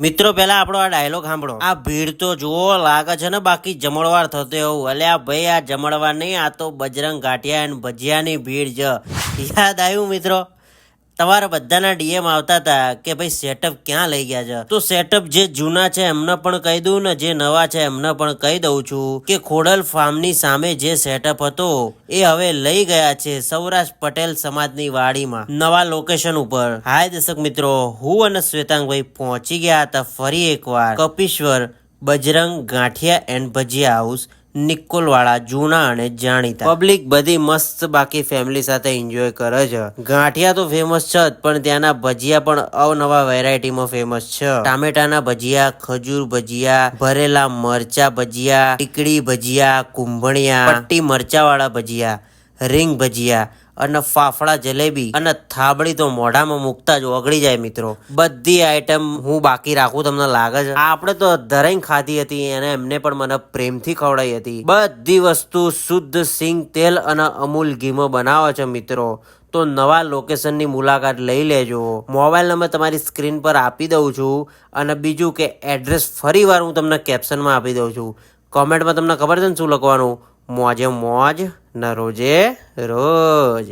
મિત્રો પેલા આપણો આ ડાયલોગ સાંભળો. આ ભીડ તો જુઓ લાગે છે ને બાકી જમણવાર થતો એવું. અલ્યા ભાઈ આ જમણવાર નહીં, આ તો બજરંગ ગાંઠિયા અને ભજીયાની ભીડ છે. યાદ આવ્યું મિત્રો? તમારા બધાના ડીએમ આવતા હતા કે ભાઈ સેટઅપ ક્યાં લઈ ગયા છે. તો સેટઅપ જે જૂના છે એમને પણ કહી દઉં ને જે નવા છે એમને પણ કહી દઉં છું કે ખોડલ ફાર્મની સામે જે સેટઅપ હતો એ હવે લઈ ગયા છે સૌરાષ્ટ્ર પટેલ સમાજની વાડીમાં નવા લોકેશન ઉપર. હાય દર્શક મિત્રો, હું અને શ્વેતાંગભાઈ પહોંચી ગયા હતા ફરી એકવાર કપીશ્વર બજરંગ ગાંઠિયા એન્ડ ભજીયા હાઉસ, નિકોલવાળા, જૂના અને જાણીતા. પબ્લિક બધી મસ્ત બાકી ફેમિલી સાથે એન્જોય કરે છે. ગાંઠિયા તો ફેમસ છે જ, પણ ત્યાંના ભજીયા પણ અવનવા વેરાયટીમાં ફેમસ છે. ટામેટાના ભજીયા, ખજૂર ભજીયા, ભરેલા મરચા ભજીયા, ટીકડી ભજીયા, કુંભણિયા, પટ્ટી મરચા વાળા ભજીયા, રીંગ ભજીયા અને ફાફડા જલેબી અને થાબડી તો મોઢામાં મુકતા જ ઓગળી જાય મિત્રો. બધી આઈટમ હું બાકી રાખું તમને લાગે છે? આપણે તો ધરાઈને ખાધી હતી અને એમને પણ મને પ્રેમથી ખવડાવી હતી. બધી વસ્તુ શુદ્ધ સિંગ તેલ અને અમૂલ ઘીમાં બનાવે છે મિત્રો. તો નવા લોકેશનની મુલાકાત લઈ લેજો. મોબાઈલ નંબર તમારી સ્ક્રીન પર આપી દઉં છું અને બીજું કે એડ્રેસ ફરી વાર હું તમને કેપ્શનમાં આપી દઉં છું. કોમેન્ટમાં તમને ખબર છે ને શું લખવાનું? મોજે મોજ ને રોજે રોજ.